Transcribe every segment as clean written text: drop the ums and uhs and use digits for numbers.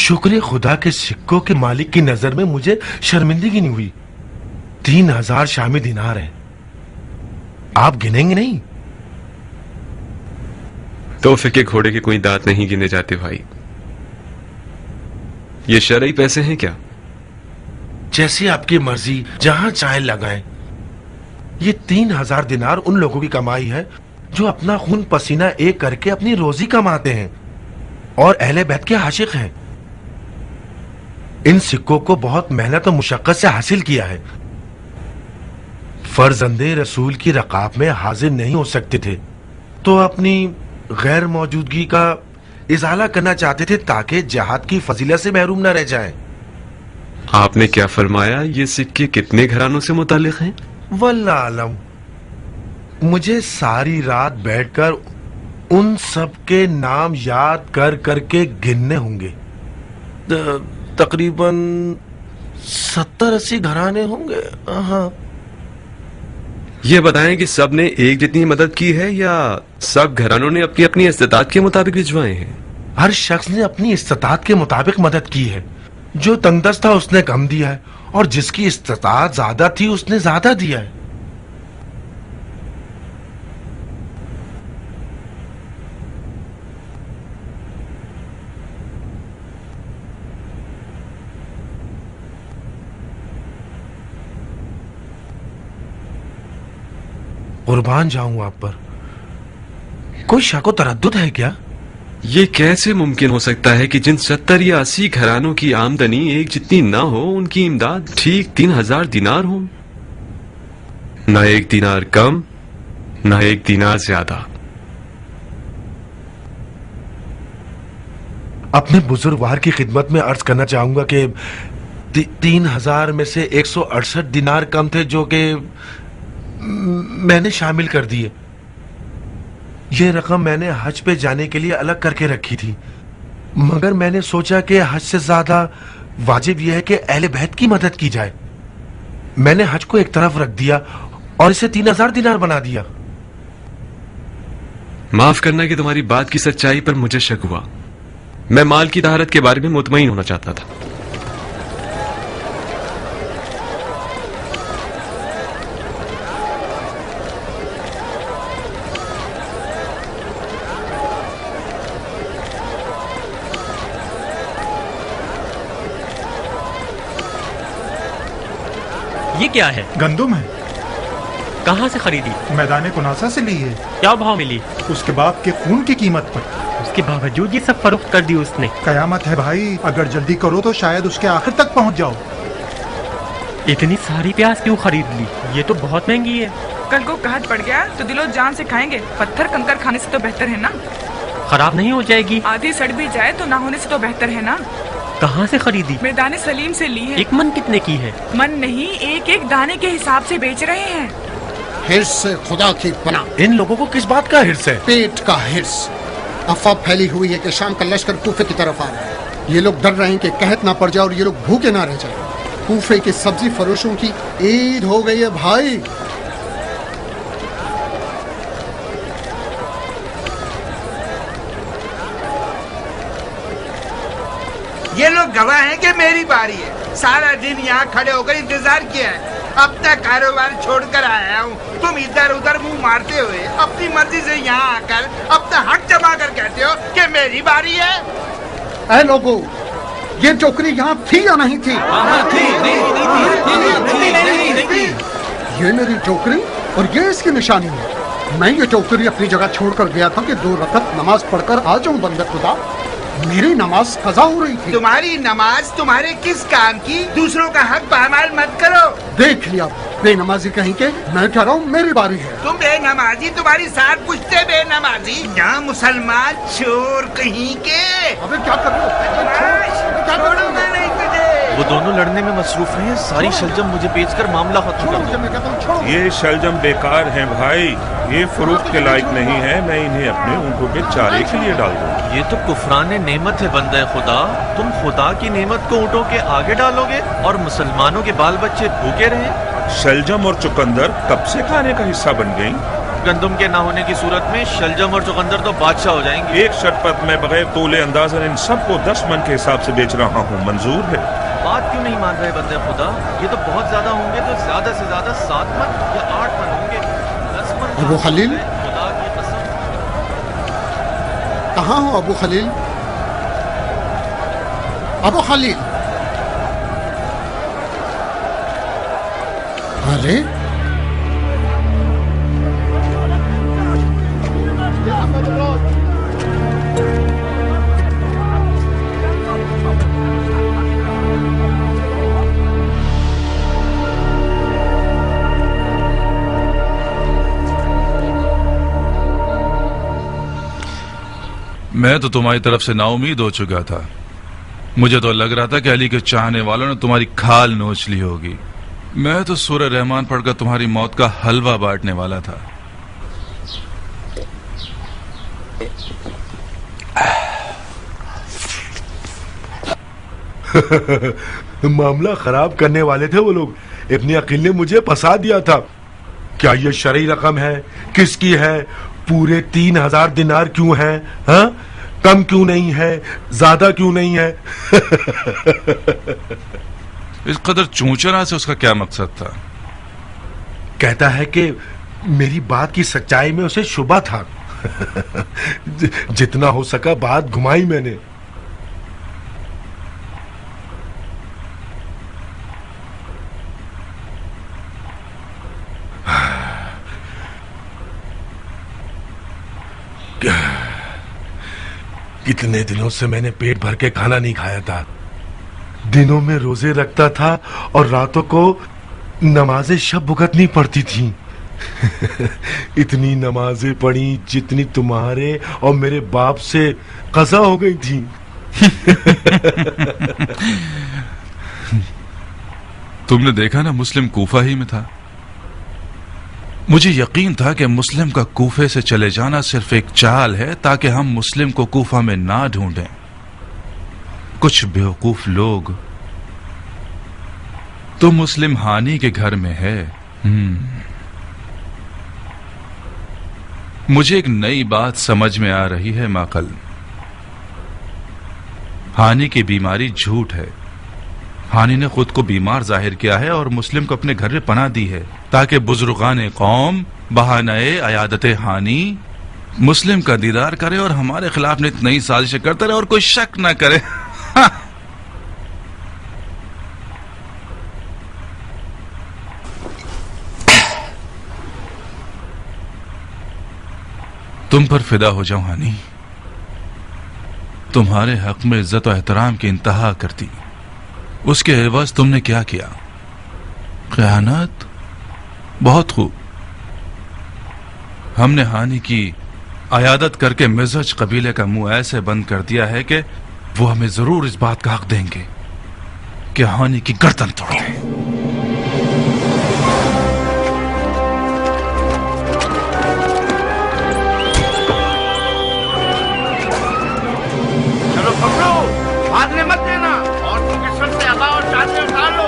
शुक्र खुदा के सिक्कों के मालिक की नजर में मुझे शर्मिंदगी नहीं हुई। 3000 शामी दिनार है। आप गिनेंगे नहीं? तोहफे के घोड़े के कोई दांत नहीं गिने जाते भाई। ये शरई पैसे हैं क्या? जैसी आपकी मर्जी, जहां चाहे लगाएं। ये 3000 दिनार उन लोगों की कमाई है जो अपना खून पसीना एक करके अपनी रोजी कमाते हैं और अहले बैत के आशिक हैं। इन सिक्कों को बहुत मेहनत और मुशक्कत से हासिल किया है। फर्जंदे रसूल की रकाब में हाजिर नहीं हो सकते थे तो अपनी गैर मौजूदगी का इजाला करना चाहते थे ताकि जहाद की फजीलत से महरूम न रह जाएं। आपने क्या फरमाया? ये सिक्के कितने घरानों से मुतालिक हैं? वल्लाह आलम। मुझे सारी रात बैठकर उन सब के नाम याद कर करके गिनने होंगे। तकरीबन 70-80 घराने होंगे। हाँ। ये बताएं कि सब ने एक जितनी मदद की है या सब घरानों ने अपनी अपनी इस्तिताअत के मुताबिक भिजवाए हैं? हर शख्स ने अपनी इस्तिताअत के मुताबिक मदद की है। जो तंगदस्त था उसने कम दिया है और जिसकी इस्तिताअत ज्यादा थी उसने ज्यादा दिया है। कुर्बान जाऊं आप पर। कोई शक व तरद्दुद है क्या? ये कैसे मुमकिन हो सकता है कि जिन 70 या 80 घरानों की आमदनी एक जितनी ना हो उनकी इमदाद ठीक 3000 दिनार हो? ना एक दिनार कम, ना एक दिनार ज्यादा। अपने बुजुर्गवार की खिदमत में अर्ज करना चाहूंगा कि 3000 में से 168 दिनार कम थे जो कि मैंने शामिल कर दिए। ये रकम मैंने हज पे जाने के लिए अलग करके रखी थी, मगर मैंने सोचा कि हज से ज्यादा वाजिब यह है कि अहले बैत की मदद की जाए। मैंने हज को एक तरफ रख दिया और इसे 3000 दिनार बना दिया। माफ करना कि तुम्हारी बात की सच्चाई पर मुझे शक हुआ। मैं माल की तहारत के बारे में मुतमईन होना चाहता था। ये क्या है? गंदुम है। कहाँ से खरीदी? मैदान कुनासा से ली है। क्या भाव मिली? उसके बाप के खून की कीमत पर। उसके बावजूद ये सब फरोख्त कर दी उसने। कयामत है भाई, अगर जल्दी करो तो शायद उसके आखिर तक पहुँच जाओ। इतनी सारी प्याज क्यों खरीद ली? ये तो बहुत महंगी है। कल को कहत पड़ गया तो दिलो जान से खाएंगे। पत्थर कंकर खाने से तो बेहतर है ना। खराब नहीं हो जाएगी? आधी सड़ भी जाए तो ना होने से तो बेहतर है ना। कहाँ से खरीदी? मैदान सलीम से ली है। एक मन कितने की है? मन नहीं, एक एक दाने के हिसाब से बेच रहे हैं। हिर्स से खुदा की पनाह। इन लोगों को किस बात का हिर्स है? पेट का हिर्स। अफवाह फैली हुई है कि शाम का लश्कर कूफे की तरफ आ रहा है। ये लोग डर रहे हैं कि कहत ना पड़ जाए और ये लोग भूखे ना रह जाए। कूफे के सब्जी फरोशों की ईद हो गई है भाई। ये लोग गवाह हैं कि मेरी बारी है। सारा दिन यहाँ खड़े होकर इंतजार किया है। अब तक कारोबार छोड़कर आया हूँ। तुम इधर उधर मुंह मारते हुए अपनी मर्जी से यहाँ आकर अब तक हक जमा कर कहते हो कि मेरी बारी है। ऐ लोगों, ये टोकरी यहाँ थी या नहीं थी? ये मेरी टोकरी और ये इसकी निशानी है। मैं ये टोकरी अपनी जगह छोड़कर गया था कि 2 रकअत नमाज पढ़कर आ जाऊं। बंदे खुदा, मेरी नमाज कज़ा हो रही थी। तुम्हारी नमाज तुम्हारे किस काम की? दूसरों का हक पामाल मत करो। देख लिया, बेनमाजी कहीं के। मैं कह रहा हूँ मेरी बारी है। तुम बेनमाजी, तुम्हारी साथ पूछते बेनमाजी। यहाँ मुसलमान चोर कहीं के। अबे क्या कर रहे हो? छोड़ूंगा नहीं तुझे। वो दोनों लड़ने में मसरूफ हैं। सारी शलजम मुझे बेचकर मामला खत्म कर दो। ये शलजम बेकार हैं भाई, ये फरोख्त के लायक नहीं है। मैं इन्हें अपने ऊँटों के चारे के लिए डाल दूँ। ये तो कुफरान नेमत है बंदे खुदा। तुम खुदा की नेमत को ऊँटों के आगे डालोगे और मुसलमानों के बाल बच्चे भूखे रहे। शलजम और चुकंदर कब से खाने का हिस्सा बन गई? गंदुम के ना होने की सूरत में शलजम और चुकंदर तो बादशाह हो जाएंगे। एक शतपथ मैं बगैर तोले अंदाजन इन सबको 10 मन के हिसाब से बेच रहा हूँ, मंजूर है? बात क्यों नहीं मान रहे बंदे खुदा? ये तो बहुत ज्यादा होंगे, तो ज्यादा से ज्यादा 7 मन या 8 मन होंगे। 10 मन अबू खलील? खुदा की कसम। कहाँ हो अबू खलील? अबू खलील? अरे मैं तो तुम्हारी तरफ से नाउमीद हो चुका था। मुझे तो लग रहा था कि अली के चाहने वालों ने तुम्हारी खाल नोच ली होगी। मैं तो सूरह रहमान पढ़कर तुम्हारी मौत का हलवा बांटने वाला था। मामला खराब करने वाले थे वो लोग। इब्ने अकील ने मुझे फंसा दिया था। क्या ये शरई रकम है? किसकी है? पूरे 3000 दिनार क्यों है? हाँ, कम क्यों नहीं है? ज्यादा क्यों नहीं है? इस कदर चूचना से उसका क्या मकसद था? कहता है कि मेरी बात की सच्चाई में उसे शुबा था। जितना हो सका बात घुमाई मैंने। कितने दिनों से मैंने पेट भर के खाना नहीं खाया था। दिनों में रोजे रखता था और रातों को नमाजें शब भुगतनी पड़ती थी। इतनी नमाजें पढ़ी जितनी तुम्हारे और मेरे बाप से कज़ा हो गई थी। तुमने देखा ना, मुस्लिम कूफा ही में था। मुझे यकीन था कि मुस्लिम का कूफे से चले जाना सिर्फ एक चाल है ताकि हम मुस्लिम को कूफा में ना ढूंढें। कुछ बेवकूफ लोग तो मुस्लिम हानी के घर में है। मुझे एक नई बात समझ में आ रही है माकल। हानी की बीमारी झूठ है। हानी ने खुद को बीमार जाहिर किया है और मुस्लिम को अपने घर में पनाह दी है ताकि बुजुर्गान कौम बहाने अयादत हानी मुस्लिम का दीदार करे और हमारे खिलाफ नित नई साजिशें करते रहे और कोई शक ना करे। तुम पर फिदा हो जाऊं हानी। तुम्हारे हक में इज्जत और एहतराम की इंतहा करती। उसके एवज तुमने क्या किया? खयानत। बहुत खूब। हमने हानि की अयादत करके मिज़ज कबीले का मुंह ऐसे बंद कर दिया है कि वो हमें जरूर इस बात का हक देंगे कि हानि की गर्दन तोड़ दें। चलो पकड़ो, भागने मत देना। औरतों के सर से अबा और चादर उतार लो।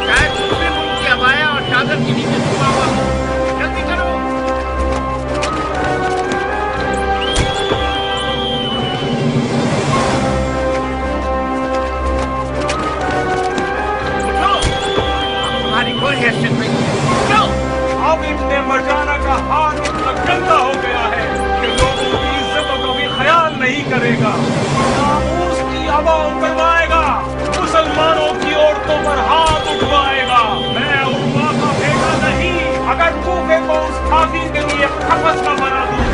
शायद दूसरे मुल्क की अबाया और चादर के नीचे छुपा हुआ हो। जल्दी करो। उठो, तुम्हारी कोई हैसियत नहीं है। अब इब्ने मरजाना का हाथ इतना गंदा हो गया है कि लोगों की इज्जतों का भी ख्याल नहीं करेगा। नामूस की हवा उतरवाएगा, मुसलमानों की औरतों पर हाथ उठवाएगा। मैं उर्वा का बेटा नहीं, अगर कूफे को उस खाकी के लिए खपस न बना दूं।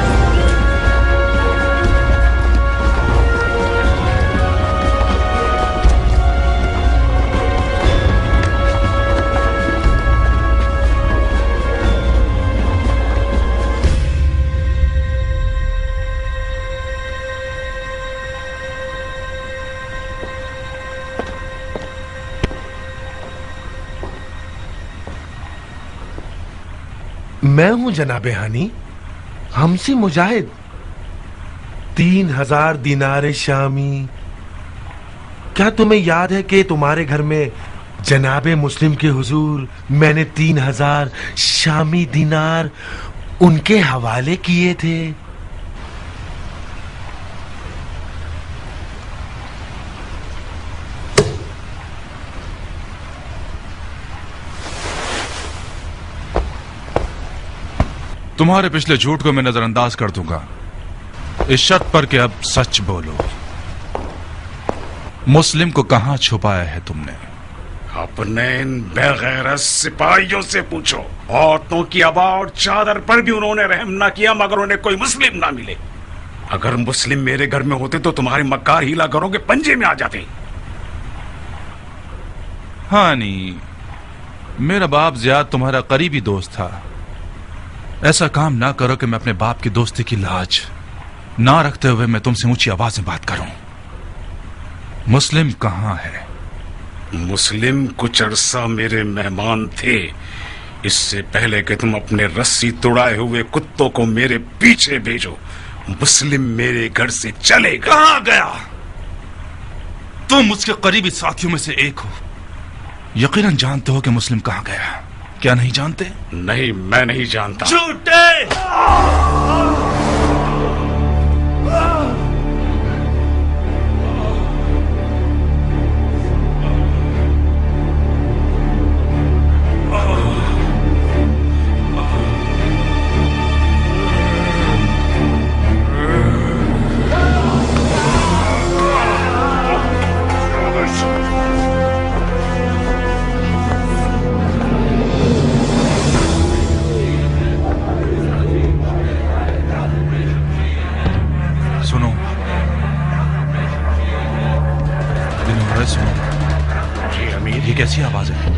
मैं हूं जनाबे हानी, हमसी मुजाहिद। 3000 दिनारे शामी। क्या तुम्हें याद है कि तुम्हारे घर में जनाबे मुस्लिम के हुजूर मैंने 3000 शामी दिनार उनके हवाले किए थे। तुम्हारे पिछले झूठ को मैं नजरअंदाज कर दूंगा, इस शर्त पर कि अब सच बोलो। मुस्लिम को कहां छुपाया है तुमने? अपने इन बेगैरत सिपाहियों से पूछो। औरतों की अबा और चादर पर भी उन्होंने रहम ना किया मगर उन्हें कोई मुस्लिम ना मिले। अगर मुस्लिम मेरे घर में होते तो तुम्हारे मक्कार हीला घरों के पंजे में आ जाते। हानी, मेरा बाप ज़ियाद तुम्हारा करीबी दोस्त था। ऐसा काम ना करो कि मैं अपने बाप की दोस्ती की लाज ना रखते हुए मैं तुमसे ऊंची आवाज में बात करूं। मुस्लिम कहां है? मुस्लिम कुछ अरसा मेरे मेहमान थे। इससे पहले कि तुम अपने रस्सी तुड़ाए हुए कुत्तों को मेरे पीछे भेजो, मुस्लिम मेरे घर से चलेगा। कहां गया? तुम उसके करीबी साथियों में से एक हो, यकीनन जानते हो कि मुस्लिम कहां गया। क्या नहीं जानते? नहीं, मैं नहीं जानता। झूठे! ये कैसी आवाज है?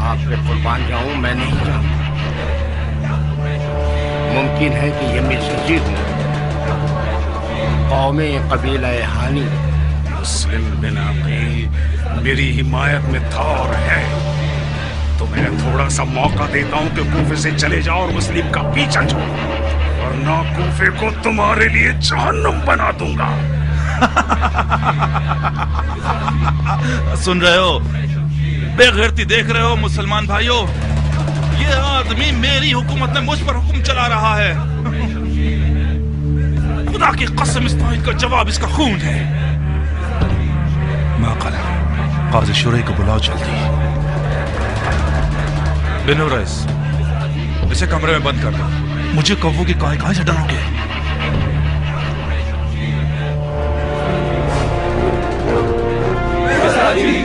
आप पे कुर्बान जाऊं, मैं नहीं जानता। मुमकिन है कि ये मिर्ज़ी हूं, कौमे कबीला हानी। मुस्लिम बिन अकील मेरी हिमायत में था और है, तो मैं थोड़ा सा मौका देता हूं कि कूफे से चले जाओ और मुस्लिम का पीछा छोड़ो, वरना कूफे को तुम्हारे लिए जहन्नुम बना दूंगा। सुन रहे हो? बेगैरती देख रहे हो मुसलमान भाइयों? ये आदमी मेरी हुकूमत में मुझ पर हुक्म चला रहा है। खुदा की कसम, इस तौहीद का जवाब इसका खून है। माक़ला, काज़ी शुरई को बुलाओ जल्दी। बिनो रईस, इसे कमरे में बंद कर दो। मुझे कौवों की कहां से डरोगे?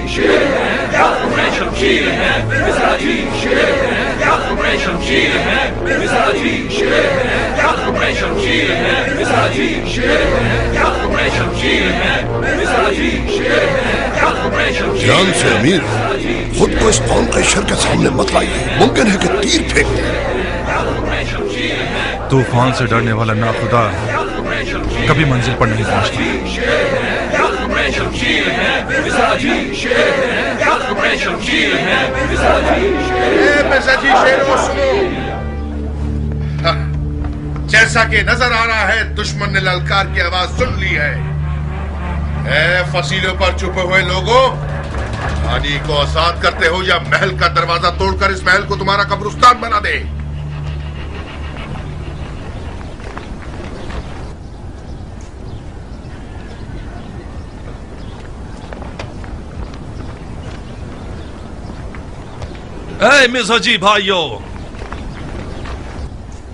शेर है या तुम्हें शमशीर है, मिज़राजी शेर है या तुम्हें शमशीर है, मिज़राजी शेर है या तुम्हें शमशीर है, मिज़राजी शेर है या तुम्हें शमशीर है, मिज़राजी शेर है या तुम्हें शमशीर है। ध्यान से अमीर, खुद को इस कौम के शर के सामने मत लाइए। मुमकिन है कि तीर फेंक दे। तूफान से डरने वाला नाखुदा कभी मंजिल पर नहीं पहुंचता। शमशीर है, मिज़राजी शेर है या तुम्हें शमशीर है, मिज़राजी शेर को सुनो। जैसा कि नजर आ रहा है दुश्मन ने ललकार की आवाज सुन ली है। ए फसीलों पर छुपे हुए लोगों, हानी को आजाद करते हो या महल का दरवाजा तोड़कर इस महल को तुम्हारा कब्रिस्तान बना दे। ऐ मिज़हाजी भाइयों,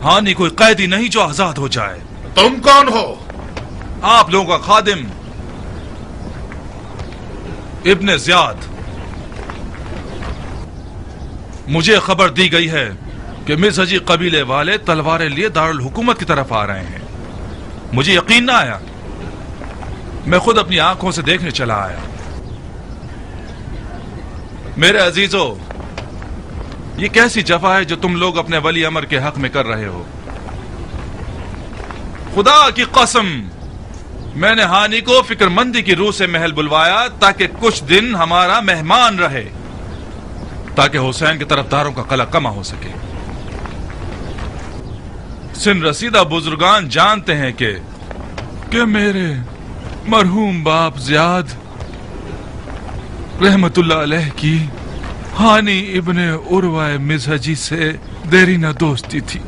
हानि कोई कैदी नहीं जो आजाद हो जाए। तुम कौन हो? आप लोगों का खादिम इब्ने ज़ियाद। मुझे खबर दी गई है कि मिज़हाजी कबीले वाले तलवारें लिए दारुल हुकूमत की तरफ आ रहे हैं। मुझे यकीन ना आया, मैं खुद अपनी आंखों से देखने चला आया। मेरे अजीजों, ये कैसी जफा है जो तुम लोग अपने वली अमर के हक में कर रहे हो। खुदा की कसम, मैंने हानि को फिक्रमंदी की रूह से महल बुलवाया ताकि कुछ दिन हमारा मेहमान रहे, ताकि हुसैन के तरफदारों का कला कमा हो सके। सिन रसीदा बुजुर्गान जानते हैं कि मेरे मरहूम बाप ज़ियाद रहमतुल्लाह अलैह की हानि इब्ने उरवा मिज़हाजी से देरीना दोस्ती थी।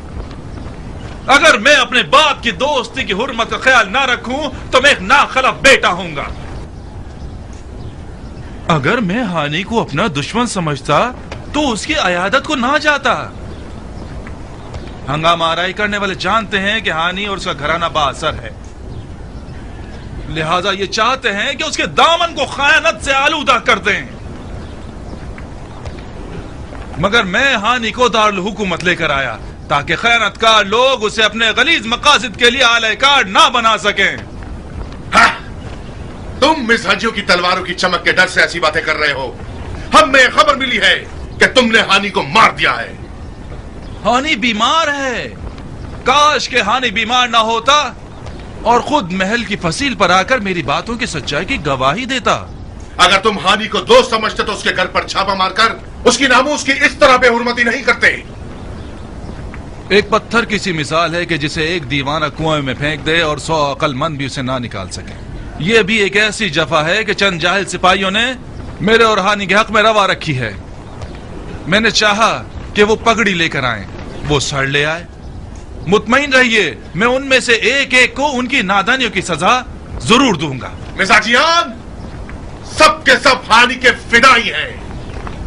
अगर मैं अपने बाप की दोस्ती की हुर्मत का ख्याल ना रखूं तो मैं एक नाखलफ बेटा होऊंगा। अगर मैं हानि को अपना दुश्मन समझता तो उसकी अयादत को ना जाता। हंगामा आराई करने वाले जानते हैं कि हानि और उसका घराना बाअसर है, लिहाजा ये चाहते हैं कि उसके दामन को खयानत से आलूदा कर दें। मगर मैं हानि को दारुल हुकूमत लेकर आया ताकि खयानतकार लोग उसे अपने गलीज मकासद के लिए आलयकार ना बना सकें। तुम मिज़हजियों की तलवारों की चमक के डर से ऐसी बातें कर रहे हो। हमें खबर मिली है कि तुमने हानि को मार दिया है। हानि बीमार है। काश के हानि बीमार ना होता और खुद महल की फसील पर आकर मेरी बातों की सच्चाई की गवाही देता। अगर तुम हानि को दोस्त समझते तो उसके घर पर छापा मारकर उसकी नामूस की इस तरह बेहुरमती नहीं करते। एक पत्थर की सी मिसाल है कि जिसे एक दीवाना कुएं में फेंक दे और 100 अक्लमंद भी उसे ना निकाल सके। ये भी एक ऐसी जफा है कि चंद जाहिल सिपाहियों ने मेरे और हानि के हक में रवा रखी है। मैंने चाहा कि वो पगड़ी लेकर आए, वो सर ले आए। मुतमईन रहिए, मैं उनमें से एक एक को उनकी नादानियों की सजा जरूर दूंगा। मिजाजियान, सब के सब हानि के फिदाई हैं।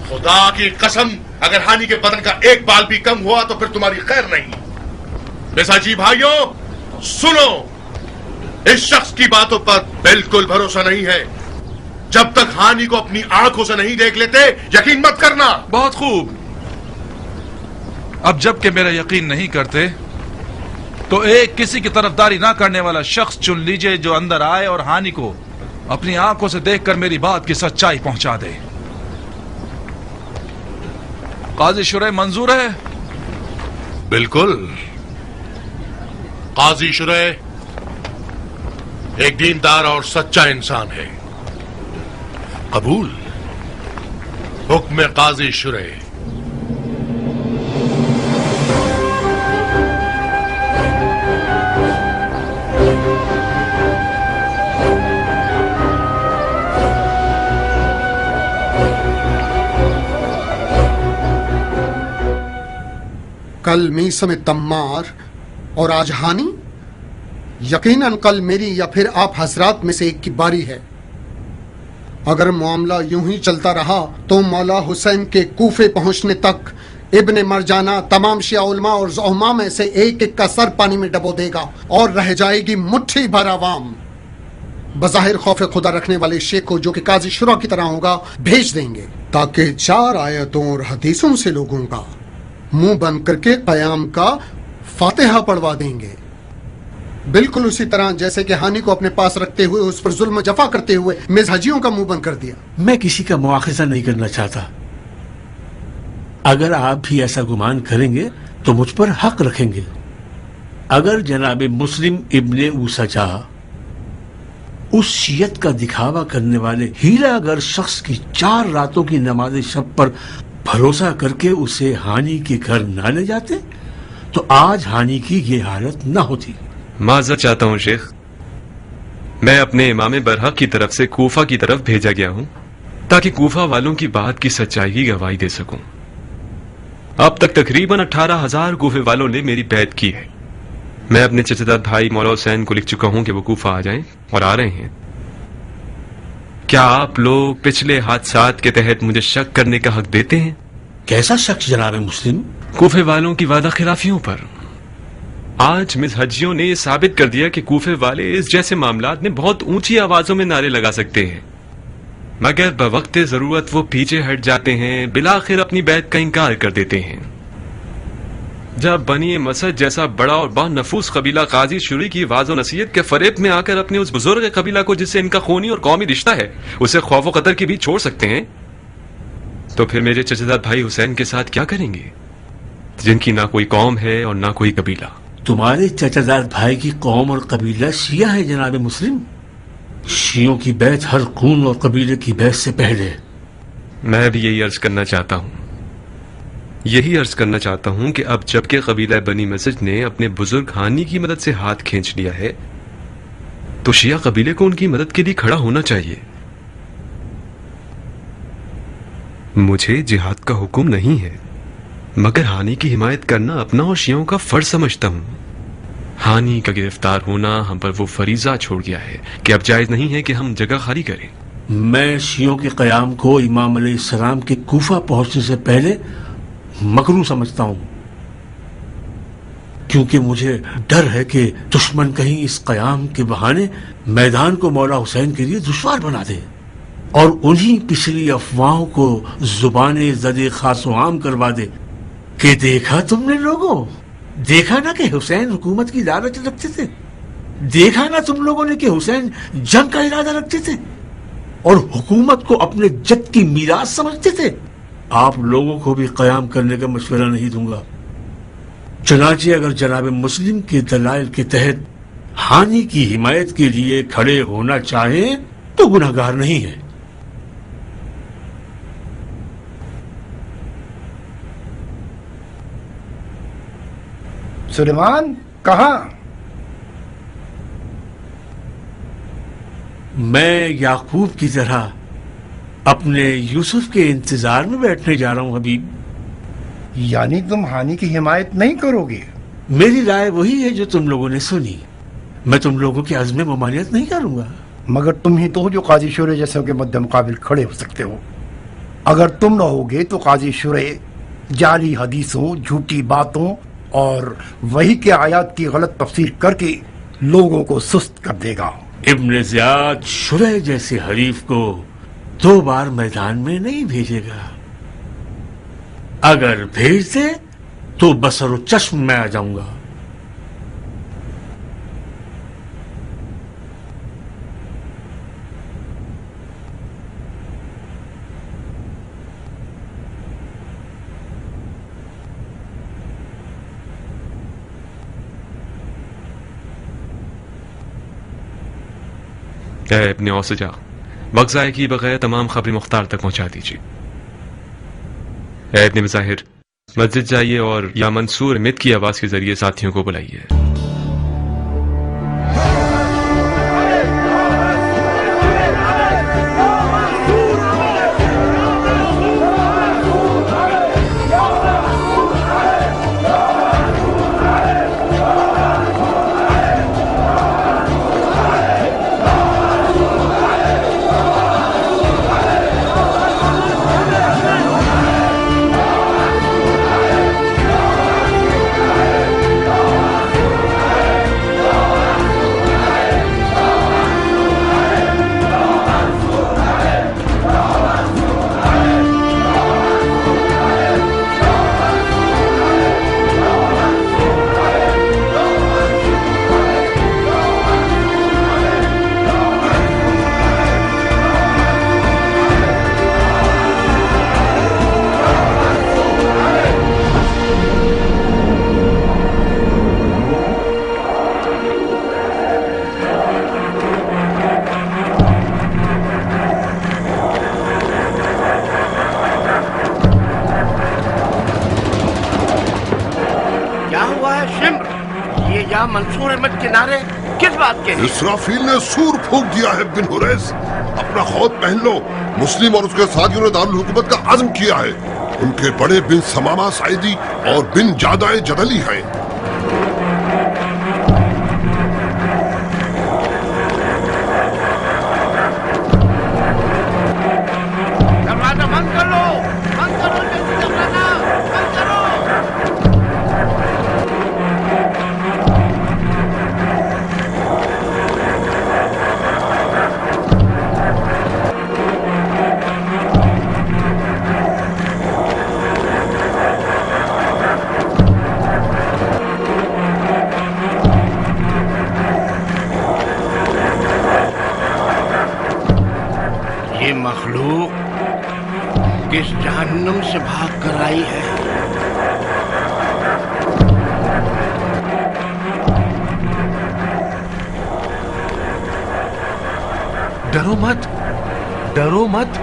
खुदा की कसम, अगर हानि के बदन का एक बाल भी कम हुआ तो फिर तुम्हारी खैर नहीं। मिजाजी भाइयों सुनो, इस शख्स की बातों पर बिल्कुल भरोसा नहीं है। जब तक हानि को अपनी आंखों से नहीं देख लेते यकीन मत करना। बहुत खूब। अब जबकि मेरा यकीन नहीं करते तो एक किसी की तरफदारी ना करने वाला शख्स चुन लीजिए जो अंदर आए और हानि को अपनी आंखों से देखकर मेरी बात की सच्चाई पहुंचा दे। काजी शुरै मंजूर है? बिल्कुल। काजी शुरै एक दीनदार और सच्चा इंसान है। कबूल। हुक्म काजी शुरै। कल मीसम तम्मार और आज हानि, यकीनन कल मेरी या फिर आप हजरात में से एक की बारी है। अगर मामला यूं ही चलता रहा तो मौला हुसैन के कूफे पहुंचने तक इब्ने मरजाना तमाम शिया उलमा और ज़ुहमा में से एक एक का सर पानी में डबो देगा और रह जाएगी मुट्ठी भर आवाम। बज़ाहिर खौफ खुदा रखने वाले शेख को, जो कि काजी शुरा की तरह होगा, भेज देंगे ताकि 4 आयतों और हदीसों से लोगों का मुंह बंद करके क़याम का फातिहा पढ़वा देंगे। बिल्कुल उसी तरह जैसे कि हानि को अपने पास रखते हुए उस पर जुल्म जफा करते हुए मिज़हजियों का मुंह बंद कर दिया। मैं किसी का मुआखिज़ा नहीं करना चाहता। अगर आप भी ऐसा गुमान करेंगे तो मुझ पर हक रखेंगे। अगर जनाब मुस्लिम इब्ने ऊसजा, उस शियत का दिखावा करने वाले हीरा अगर शख्स की 4 रातों की नमाज शब पर भरोसा करके उसे हानि के घर ना ले जाते तो आज हानि की ये हालत ना होती। माजरत चाहता हूं शेख, मैं अपने इमाम बरहक की तरफ से कूफा की तरफ भेजा गया हूं ताकि कूफा वालों की बात की सच्चाई की गवाही दे सकूं। अब तक तकरीबन 18,000 कूफे वालों ने मेरी बैत की है। मैं अपने चचेदार भाई मौला हुसैन को लिख चुका हूं कि वो कूफा आ जाएं और आ रहे हैं। क्या आप लोग पिछले हादसात के तहत मुझे शक करने का हक देते हैं? कैसा शक जनाब मुस्लिम? कूफे वालों की वादा खिलाफियों पर। आज मिज़हजियों ने यह साबित कर दिया कि कूफे वाले इस जैसे मामलात में बहुत ऊंची आवाजों में नारे लगा सकते हैं, मगर बवक्ते जरूरत वो पीछे हट जाते हैं, बिलाखिर अपनी बैत का इंकार कर देते हैं। जब बनी मसद जैसा बड़ा और बानफूस कबीला काजी शुरी की वाज़ो नसीहत के फरेब में आकर अपने उस बुजुर्ग कबीला को जिससे इनका खूनी और कौमी रिश्ता है उसे खौफ व कतर के बीच छोड़ सकते हैं, तो फिर मेरे चचेदार भाई हुसैन के साथ क्या करेंगे जिनकी ना कोई कौम है और ना कोई कबीला? तुम्हारे चचादार भाई की कौम और कबीला शिया है जनाब मुस्लिम। शियों की बैत हर खून और कबीले की बैत से पहले। मैं भी यही अर्ज करना चाहता हूं, कि अब जबकि कबीला बनी मसद ने अपने बुजुर्ग हानी की मदद से हाथ खींच लिया है तो शिया कबीले को उनकी मदद के लिए खड़ा होना चाहिए। मुझे जिहाद का हुक्म नहीं है, मगर हानि की हिमायत करना अपना और शियों का फर्ज समझता हूँ। हानि का गिरफ्तार होना हम पर वो फरीजा छोड़ गया है कि अब जायज नहीं है कि हम जगह खाली करें। मैं शियों के क़याम को इमाम अलैहिस्सलाम के कूफा पहुंचने से पहले मकरूह समझता हूँ, क्योंकि मुझे डर है कि दुश्मन कहीं इस क़याम के बहाने मैदान को मौला हुसैन के लिए दुश्वार बना दे और उन्हीं पिछली अफवाहों को जुबाने ज़दे खासो आम करवा दे कि देखा तुमने लोगों, देखा ना कि हुसैन हुकूमत की लालच रखते थे, देखा ना तुम लोगों ने कि हुसैन जंग का इरादा रखते थे और हुकूमत को अपने जद की मीरास समझते थे। आप लोगों को भी क़याम करने का मशवरा नहीं दूंगा। चनाचे अगर जनाब मुस्लिम के दलाइल के तहत हानि की हिमायत के लिए खड़े होना चाहें तो गुनहगार नहीं है। सुलेमान कहाँ? मैं याकूब की तरह अपने यूसुफ के इंतजार में बैठने जा रहा हूं हबीब। यानी तुम हानि की हिमायत नहीं करोगे? मेरी राय वही है जो तुम लोगों ने सुनी। मैं तुम लोगों की अज़्म ममानियत नहीं करूंगा। मगर तुम ही तो हो जो काजी शुरे जैसे के मद्दे मुकाबिल खड़े हो सकते हो। अगर तुम न होगे तो काजी शुरे जाली हदीसों, झूठी बातों और वही के आयात की गलत तफसीर करके लोगों को सुस्त कर देगा। इब्न ज़ियाद शुरे जैसे हरीफ को 2 बार मैदान में नहीं भेजेगा। अगर भेज दे तो बसरो चश्म में आ जाऊंगा। अपने औसजा वक्त ज़ाय की बगैर तमाम खबरें मुख्तार तक पहुंचा दीजिए। इब्न ज़ाहिर मस्जिद जाइए और या मंसूर मित की आवाज के जरिए साथियों को बुलाइए। मंसूर अहमद किनारे किस बात के? इसराफील ने सूर फूंक दिया है बिन हुरैस। अपना खौफ पहन लो। मुस्लिम और उसके साथियों ने दारुल हुकूमत का आज़म किया है। उनके बड़े बिन समामा साइदी और बिन जादाए जदली हैं। दरवाजा बंद कर लो, बंद करो दरवाजा, बंद करो। ये मखलूक किस जहन्नुम से भाग कर आई है? डरो मत, डरो मत।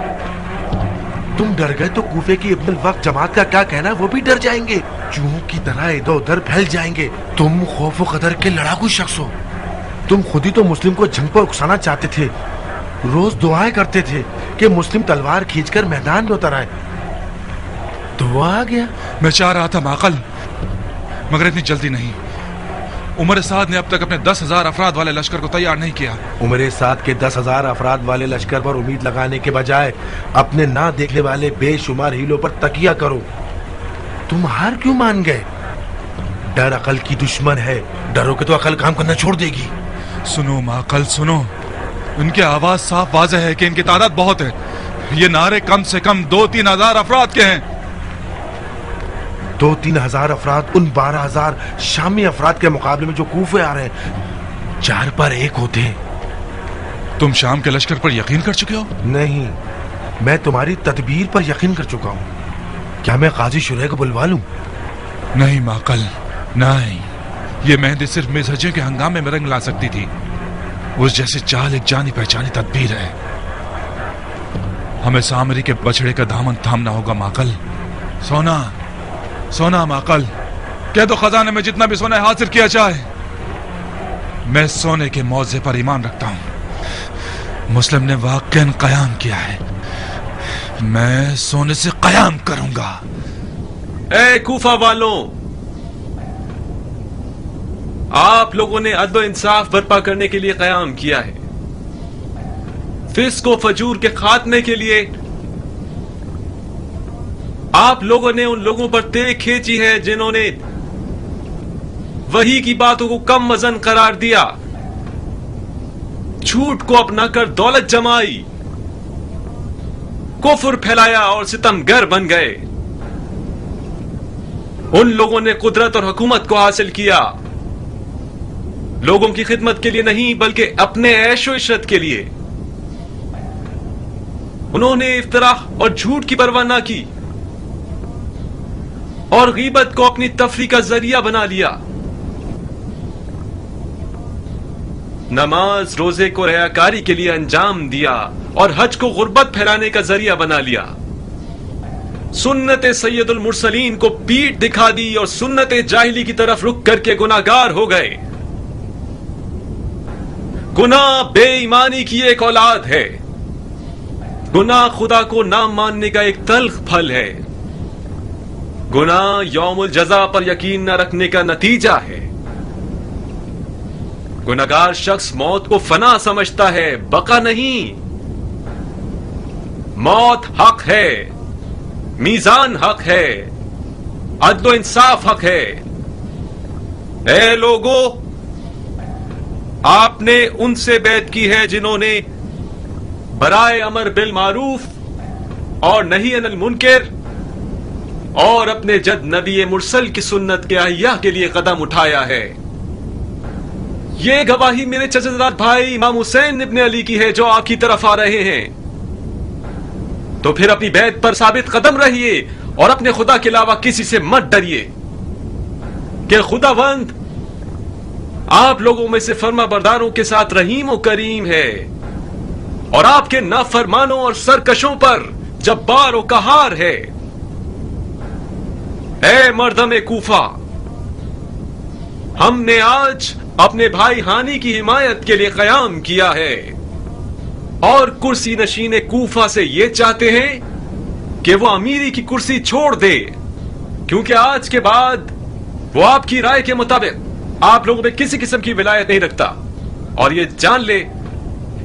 तुम डर गए तो कूफे की इब्नुल वक्त जमात का क्या कहना वो भी डर जाएंगे। चूहों की तरह इधर उधर फैल जाएंगे। तुम खौफ कदर के लड़ाकू शख्स हो। तुम खुद ही तो मुस्लिम को जंग पर उकसाना चाहते थे। रोज दुआएं करते थे कि मुस्लिम तलवार खींचकर मैदान में उतर आए। तो वो आ गया। मैं चाह रहा था माकल, मगर इतनी जल्दी नहीं। उमर साद ने अब तक अपने 10,000 अफराद वाले लश्कर को तैयार नहीं किया। उमर साद के 10,000 अफराद वाले लश्कर पर उम्मीद लगाने के बजाय अपने ना देखने वाले बेशुमार हीलों पर तकिया करो। तुम हार क्यों मान गए? डर अकल की दुश्मन है, डरोगे तो अकल काम करना छोड़ देगी। सुनो माकल सुनो, उनकी आवाज साफ वाज़ेह है कि इनकी तादाद बहुत है। ये नारे कम से कम 2-3 हजार अफराद के हैं। 2-3 हजार अफराद उन 12,000 शामी अफराद के मुकाबले में जो कूफे आ रहे हैं 4 पर 1 होते हैं। तुम शाम के लश्कर पर यकीन कर चुके हो? नहीं, मैं तुम्हारी तदबीर पर यकीन कर चुका हूँ। क्या मैं काजी शुरैह को बुलवा लूं? नहीं माकल नहीं, ये मेहंदी सिर्फ मिर्जे के हंगामे में रंग ला सकती थी। उस जैसे चाल एक जानी पहचानी तदबीर है। हमें सामरी के बछड़े का दामन थामना होगा माकल। सोना सोना माकल, कह दो खजाने में जितना भी सोना हासिल किया जाए। मैं सोने के मौजे पर ईमान रखता हूं। मुस्लिम ने वाकई कयाम किया है, मैं सोने से कयाम करूंगा। ए कूफा वालों, आप लोगों ने अदल इंसाफ बर्पा करने के लिए कयाम किया है, फिस्क व फजूर के खात्मे के लिए। आप लोगों ने उन लोगों पर तेग खींची है जिन्होंने वही की बातों को कम वजन करार दिया, झूठ को अपनाकर दौलत जमाई, कुफ्र फैलाया और सितमगर बन गए। उन लोगों ने कुदरत और हुकूमत को हासिल किया, लोगों की खिदमत के लिए नहीं बल्कि अपने ऐशो इशरत के लिए। उन्होंने इफ्तरा और झूठ की परवाह न की और गीबत को अपनी तफरीह का जरिया बना लिया। नमाज रोजे को रियाकारी के लिए अंजाम दिया और हज को गुर्बत फैलाने का जरिया बना लिया। सुन्नत सैयदुल मुरसलीन को पीठ दिखा दी और सुन्नत जाहिली की तरफ रुक करके गुनाहगार हो गए। गुनाह बेईमानी की एक औलाद है, गुनाह खुदा को ना मानने का एक तल्ख फल है, गुनाह यौमुल जज़ा पर यकीन न रखने का नतीजा है। गुनाहगार शख्स मौत को फना समझता है, बका नहीं। मौत हक है, मीजान हक है, अदल इंसाफ हक है। ऐ लोगों, आपने उनसे बैत की है जिन्होंने बराए अमर बिल मारूफ और नही अनिल मुनकर और अपने जद नबी मुरसल की सुन्नत के अहिया के लिए कदम उठाया है। ये गवाही मेरे चचेदार भाई इमाम हुसैन इब्ने अली की है जो आपकी तरफ आ रहे हैं। तो फिर अपनी बैत पर साबित कदम रहिए और अपने खुदा के अलावा किसी से मत डरिए कि खुदावंद आप लोगों में से फर्मा बरदारों के साथ रहीम और करीम है और आपके नाफरमानों और सरकशों पर जब्बार और कहार है। ऐ मर्दम कूफा, हमने आज अपने भाई हानी की हिमायत के लिए कयाम किया है और कुर्सी नशीन कूफा से ये चाहते हैं कि वो अमीरी की कुर्सी छोड़ दे, क्योंकि आज के बाद वो आपकी राय के मुताबिक आप लोगों में किसी किस्म की विलायत नहीं रखता। और ये जान ले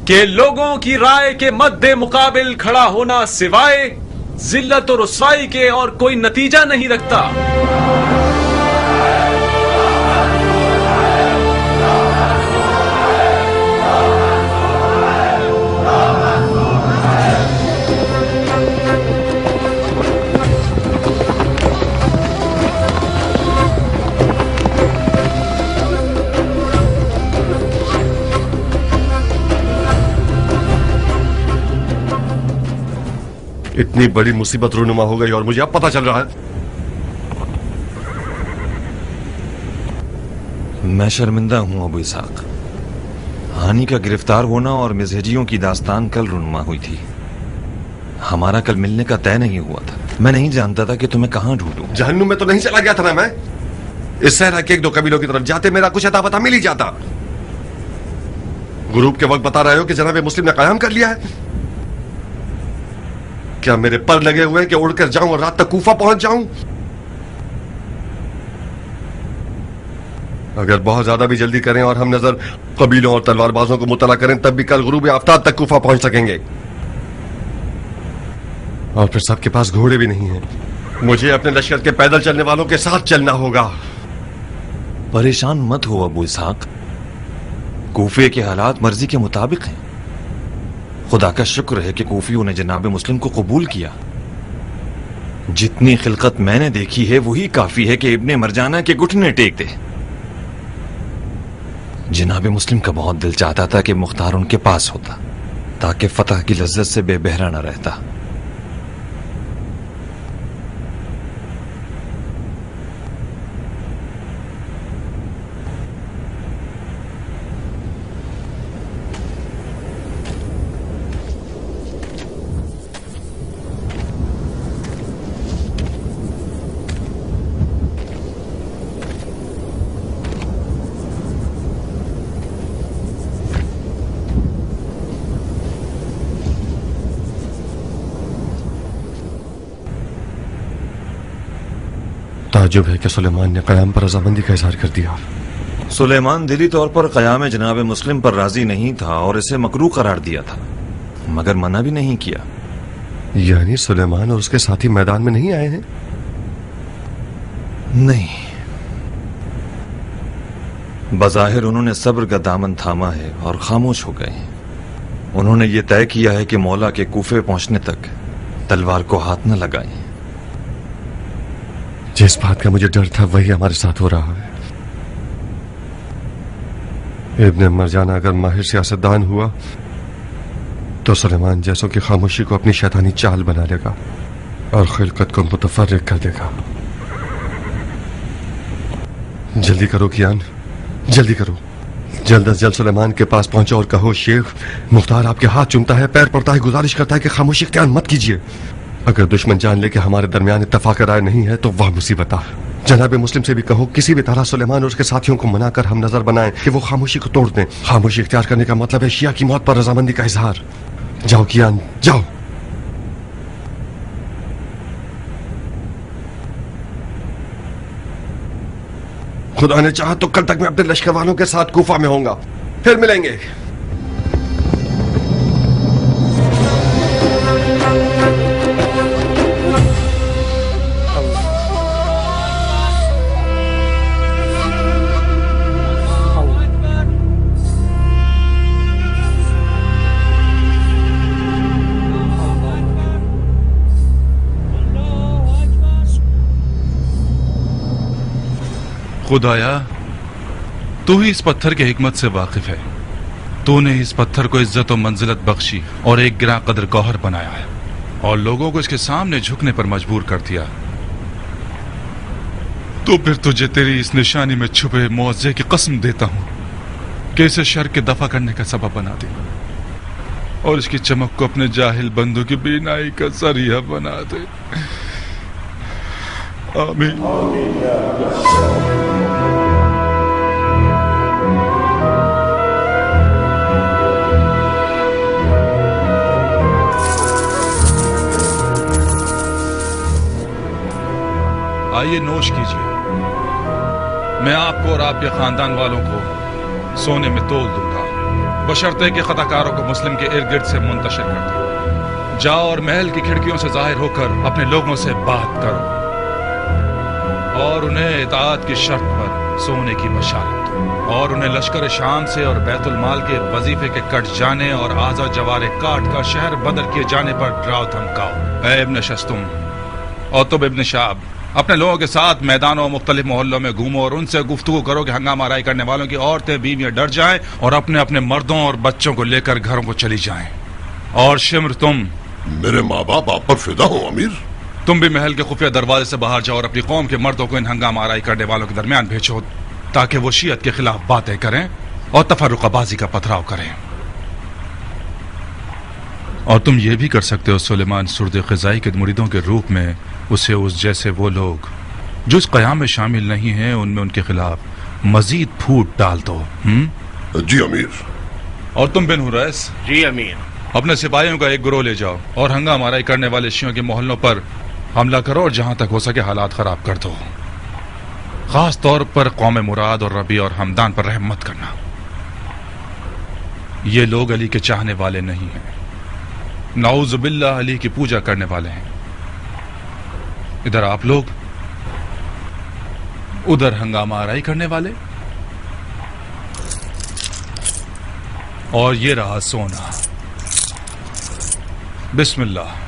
कि लोगों की राय के मद्दे मुकाबिल खड़ा होना सिवाय जिल्लत और रुसवाई के और कोई नतीजा नहीं रखता। इतनी बड़ी मुसीबत रूनुमा हो गई और मुझे अब पता चल रहा है। मैं शर्मिंदा हूं अबू इसाक। हानी का गिरफ्तार होना और मिज़हजियों की दास्तान कल रूनुमा हुई थी। हमारा कल मिलने का तय नहीं हुआ था। मैं नहीं जानता था कि तुम्हें कहां ढूंढूं। जहन्नुम में तो नहीं चला गया था ना मैं। इस सहरा के 1-2 कबीलों की तरफ जाते मेरा कुछ अता पता मिल ही जाता। ग्रुप के वक्त बता रहे हो कि जनाब मुस्लिम ने कयाम कर लिया है। क्या मेरे पर लगे हुए हैं कि उड़कर जाऊं और रात तक कूफा पहुंच जाऊं? अगर बहुत ज्यादा भी जल्दी करें और हम नजर कबीलों और तलवारबाजों को मुतला करें तब भी कल गुरूब आफ्ताब तक कूफा पहुंच सकेंगे। और फिर सबके पास घोड़े भी नहीं हैं। मुझे अपने लश्कर के पैदल चलने वालों के साथ चलना होगा। परेशान मत हो अबू इसहाक, कूफे के हालात मर्जी के मुताबिक हैं। खुदा का शुक्र है कि कूफियों ने जनाब मुस्लिम को कबूल किया। जितनी खिलकत मैंने देखी है वही काफी है कि इब्ने मरजाना के घुटने टेक दे। जनाब मुस्लिम का बहुत दिल चाहता था कि मुख्तार उनके पास होता ताकि फतह की लज्जत से बेबहरा न रहता। ताजुब है कि सुलेमान ने क़याम पर रज़ामंदी का इजहार कर दिया। सुलेमान दिली तौर पर क़याम जनाब मुस्लिम पर राजी नहीं था और इसे मकरूह करार दिया था, मगर मना भी नहीं किया। यानी सुलेमान और उसके साथी मैदान में नहीं आए हैं? नहीं, बज़ाहिर उन्होंने सब्र का दामन थामा है और खामोश हो गए। उन्होंने ये तय किया है कि मौला के कूफे पहुंचने तक तलवार को हाथ न लगाएं। जिस बात का मुझे डर था वही हमारे साथ हो रहा है। इब्ने मरजाना अगर माहिर सियासतदान हुआ तो सुलेमान जैसों की खामोशी को अपनी शैतानी चाल बना लेगा और खिलकत को मुतफर्रिक कर देगा। जल्दी करो कियान, जल्दी करो। जल्द अज जल्द सुलेमान के पास पहुंचो और कहो, शेख मुख्तार आपके हाथ चूमता है, पैर पड़ता है, गुजारिश करता है कि खामोशी इख्तियार मत कीजिए। अगर दुश्मन जान ले कि हमारे दरमियान इत्तफाक राय नहीं है तो वह मुसीबत है। जनाब मुस्लिम से भी कहो किसी भी तरह सुलेमान और उसके साथियों को मनाकर हम नजर बनाएं कि वो खामोशी को तोड़ दें। खामोशी इख्तियार करने का मतलब है शिया की मौत पर रजामंदी का इजहार। जाओ कियान, जाओ। खुदा ने चाहा तो कल तक मैं अपने लश्कर वालों के साथ कूफा में होऊंगा। फिर मिलेंगे। खुदाया, तू ही इस पत्थर के हिकमत से वाकिफ है। तूने इस पत्थर को इज्जत और मंजिलत बख्शी और एक गिरा कदर गौहर बनाया है और लोगों को इसके सामने झुकने पर मजबूर कर दिया। तो फिर तुझे तेरी इस निशानी में छुपे मुआवजे की कसम देता हूं कि इसे शर के दफा करने का सबब बना दे और इसकी चमक को अपने जाहिल बंदों की बीनाई का जरिया बना दे। आमीन। आइए नोश कीजिए। मैं आपको और आपके खानदान वालों को सोने में तोल दूंगा, बशर्ते कि खताकारों को मुस्लिम के इर्द गिर्द से मुंतशिर कर दो। जाओ और महल की खिड़कियों से जाहिर होकर अपने लोगों से बात करो और उन्हें इताअत की शर्त पर सोने की बशारत दो और उन्हें लश्कर शाम से और बैतुल माल के वजीफे के कट जाने और आजा जवारे काट कर शहर बदर किए जाने पर डराओ धमकाओ। ऐ इब्न शस्तुम और तुम इब्न शाब, अपने लोगों के साथ मैदानों और मुख्तलिफ मोहल्लों में घूमो और उनसे गुफ्तगू करो कि हंगामा आराई करने वालों की औरतें बीवियां डर जाएं और अपने अपने मर्दों और बच्चों को लेकर घरों को चली जाएं। और शिम्र, तुम मेरे माँ बाप आप पर फिदा हो अमीर। तुम भी महल के खुफिया दरवाजे से बाहर जाओ और अपनी कौम के मर्दों को इन हंगामा आराई करने वालों के दरमियान भेजो ताकि वो शियत के खिलाफ बातें करें और तफर्रुक़बाजी का पथराव करें। और तुम ये भी कर सकते हो सुलेमान सुर्द ख़ज़ाई के मुरीदों के रूप में उसे उस जैसे वो लोग जो इस क़याम में शामिल नहीं हैं उनमें उनके खिलाफ मजीद फूट डाल दो। जी अमीर। और तुम बिन हुरैस, जी अमीर, अपने सिपाहियों का एक गिरोह ले जाओ और हंगामा आराई करने वाले शियों के मोहल्लों पर हमला करो और जहां तक हो सके हालात खराब कर दो। खास तौर पर कौम मुराद और रबी और हमदान पर रहम मत करना। ये लोग अली के चाहने वाले नहीं हैं, नाउजुबिल्लाह अली की पूजा करने वाले हैं। इधर आप लोग, उधर हंगामा आराई करने वाले, और ये रहा सोना। बिस्मिल्लाह।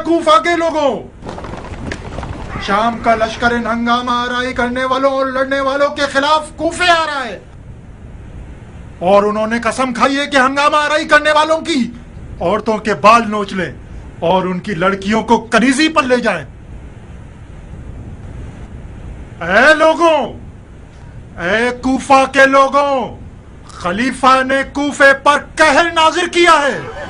कूफा के लोगों, शाम का लश्कर इन हंगामा आराई करने वालों और लड़ने वालों के खिलाफ कूफे आ रहा है और उन्होंने कसम खाई है कि हंगामा आराई करने वालों की औरतों के बाल नोच लें और उनकी लड़कियों को कनीजी पर ले जाएं। ऐ लोगों, ऐ कूफा के लोगों, खलीफा ने कूफे पर कहर नाजिर किया है।